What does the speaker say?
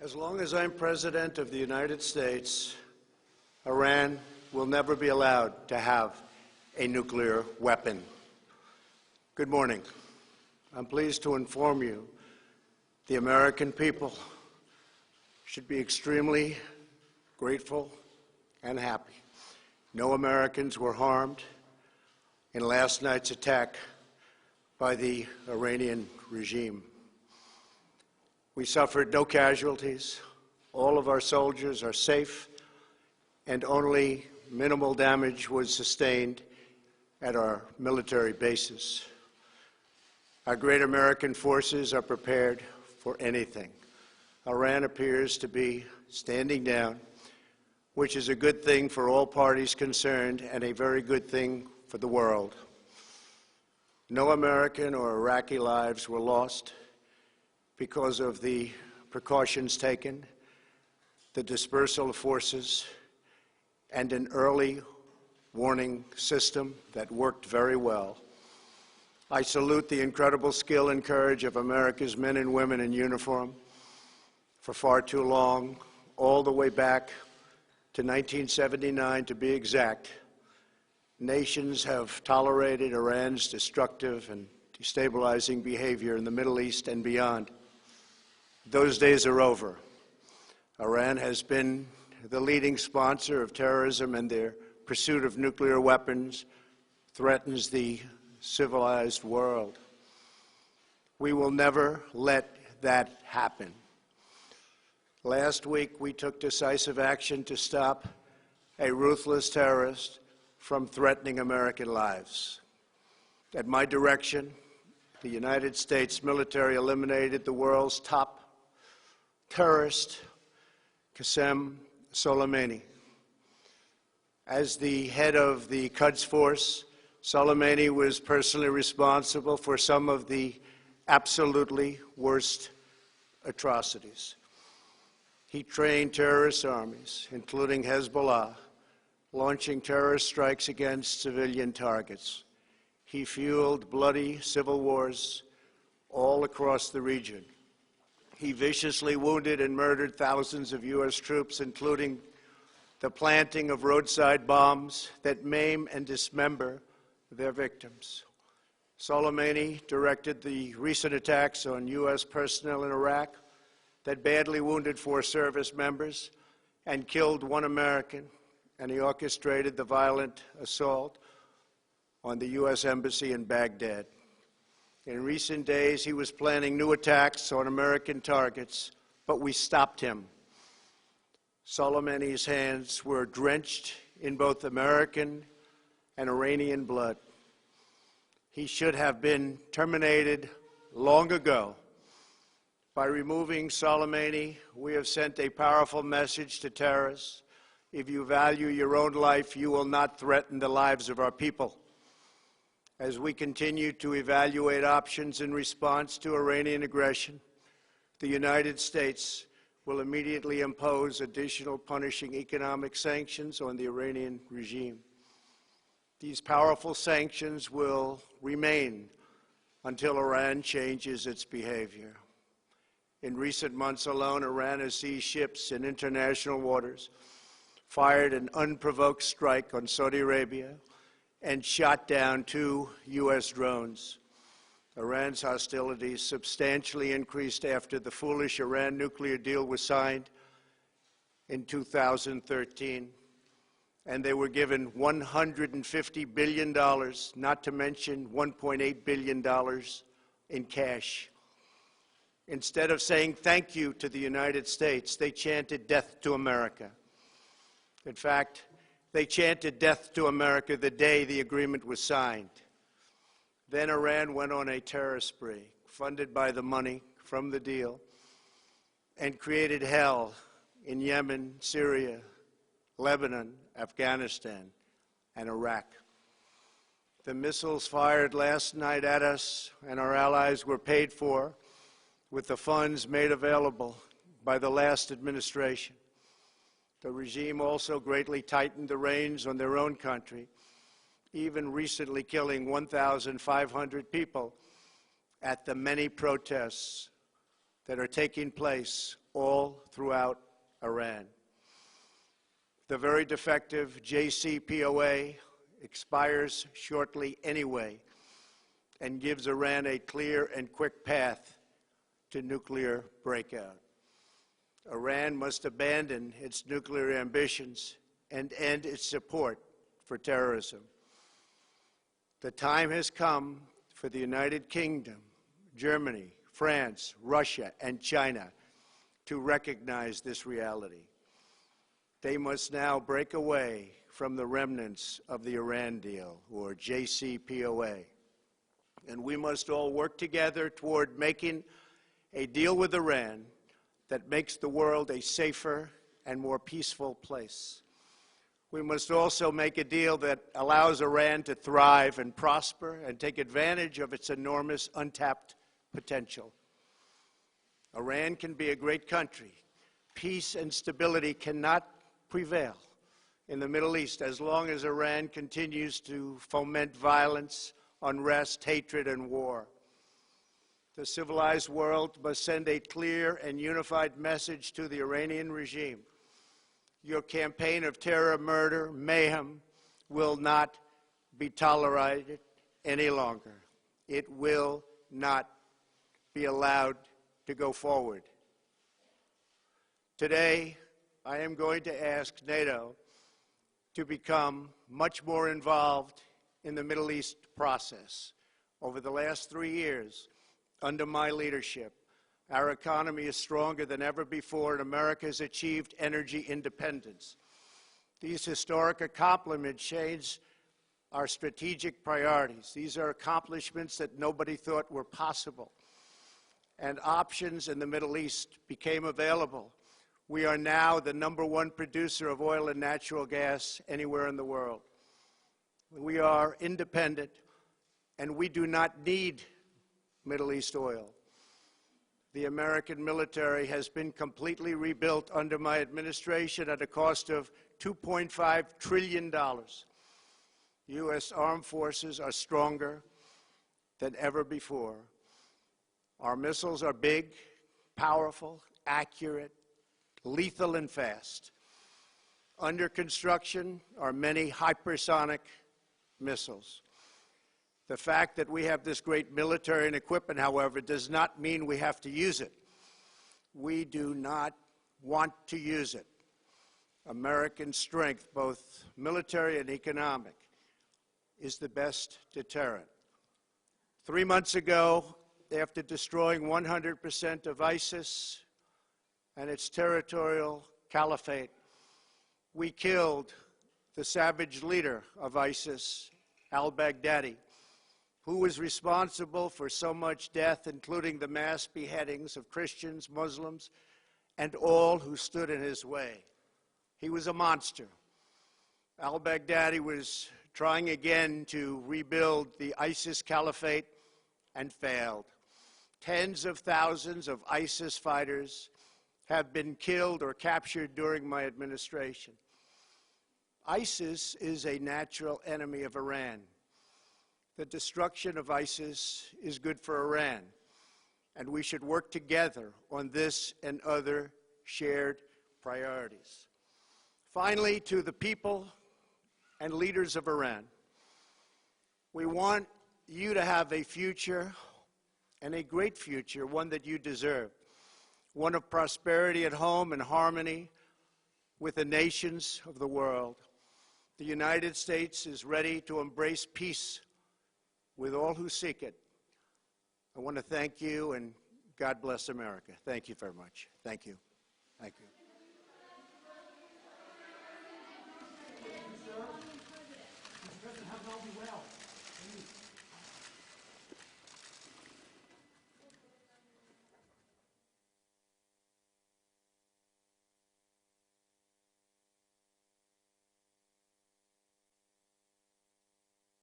As long as I'm President of the United States, Iran will never be allowed to have a nuclear weapon. Good morning. I'm pleased to inform you the American people should be extremely grateful and happy. No Americans were harmed in last night's attack by the Iranian regime. We suffered no casualties. All of our soldiers are safe, and only minimal damage was sustained at our military bases. Our great American forces are prepared for anything. Iran appears to be standing down, which is a good thing for all parties concerned and a very good thing for the world. No American or Iraqi lives were lost because of the precautions taken, the dispersal of forces, and an early warning system that worked very well. I salute the incredible skill and courage of America's men and women in uniform. For far too long, all the way back to 1979 to be exact, nations have tolerated Iran's destructive and destabilizing behavior in the Middle East and beyond. Those days are over. Iran has been the leading sponsor of terrorism, and their pursuit of nuclear weapons threatens the civilized world. We will never let that happen. Last week, we took decisive action to stop a ruthless terrorist from threatening American lives. At my direction, the United States military eliminated the world's top terrorist, Qasem Soleimani. As the head of the Quds Force, Soleimani was personally responsible for some of the absolutely worst atrocities. He trained terrorist armies, including Hezbollah, launching terrorist strikes against civilian targets. He fueled bloody civil wars all across the region. He viciously wounded and murdered thousands of U.S. troops, including the planting of roadside bombs that maim and dismember their victims. Soleimani directed the recent attacks on U.S. personnel in Iraq that badly wounded 4 service members and killed 1 American, and he orchestrated the violent assault on the U.S. Embassy in Baghdad. In recent days, he was planning new attacks on American targets, but we stopped him. Soleimani's hands were drenched in both American and Iranian blood. He should have been terminated long ago. By removing Soleimani, we have sent a powerful message to terrorists. If you value your own life, you will not threaten the lives of our people. As we continue to evaluate options in response to Iranian aggression, the United States will immediately impose additional punishing economic sanctions on the Iranian regime. These powerful sanctions will remain until Iran changes its behavior. In recent months alone, Iran has seized ships in international waters, fired an unprovoked strike on Saudi Arabia, and shot down 2 U.S. drones. Iran's hostilities substantially increased after the foolish Iran nuclear deal was signed in 2013, and they were given $150 billion, not to mention $1.8 billion in cash. Instead of saying thank you to the United States, they chanted death to America. In fact, they chanted death to America the day the agreement was signed. Then Iran went on a terror spree, funded by the money from the deal, and created hell in Yemen, Syria, Lebanon, Afghanistan, and Iraq. The missiles fired last night at us and our allies were paid for with the funds made available by the last administration. The regime also greatly tightened the reins on their own country, even recently killing 1,500 people at the many protests that are taking place all throughout Iran. The very defective JCPOA expires shortly anyway and gives Iran a clear and quick path to nuclear breakout. Iran must abandon its nuclear ambitions and end its support for terrorism. The time has come for the United Kingdom, Germany, France, Russia, and China to recognize this reality. They must now break away from the remnants of the Iran deal, or JCPOA. And we must all work together toward making a deal with Iran that makes the world a safer and more peaceful place. We must also make a deal that allows Iran to thrive and prosper and take advantage of its enormous untapped potential. Iran can be a great country. Peace and stability cannot prevail in the Middle East as long as Iran continues to foment violence, unrest, hatred, and war. The civilized world must send a clear and unified message to the Iranian regime. Your campaign of terror, murder, mayhem will not be tolerated any longer. It will not be allowed to go forward. Today, I am going to ask NATO to become much more involved in the Middle East process. Over the last 3 years, under my leadership, our economy is stronger than ever before, and America has achieved energy independence. These historic accomplishments change our strategic priorities. These are accomplishments that nobody thought were possible. And options in the Middle East became available. We are now the #1 producer of oil and natural gas anywhere in the world. We are independent, and we do not need Middle East oil. The American military has been completely rebuilt under my administration at a cost of $2.5 trillion. U.S. armed forces are stronger than ever before. Our missiles are big, powerful, accurate, lethal, and fast. Under construction are many hypersonic missiles. The fact that we have this great military and equipment, however, does not mean we have to use it. We do not want to use it. American strength, both military and economic, is the best deterrent. 3 months ago, after destroying 100% of ISIS and its territorial caliphate, we killed the savage leader of ISIS, al-Baghdadi, who was responsible for so much death, including the mass beheadings of Christians, Muslims, and all who stood in his way. He was a monster. Al-Baghdadi was trying again to rebuild the ISIS caliphate and failed. Tens of thousands of ISIS fighters have been killed or captured during my administration. ISIS is a natural enemy of Iran. The destruction of ISIS is good for Iran, and we should work together on this and other shared priorities. Finally, to the people and leaders of Iran, we want you to have a future, and a great future, one that you deserve, one of prosperity at home and harmony with the nations of the world. The United States is ready to embrace peace with all who seek it. I want to thank you, and God bless America. Thank you very much. Thank you. Thank you.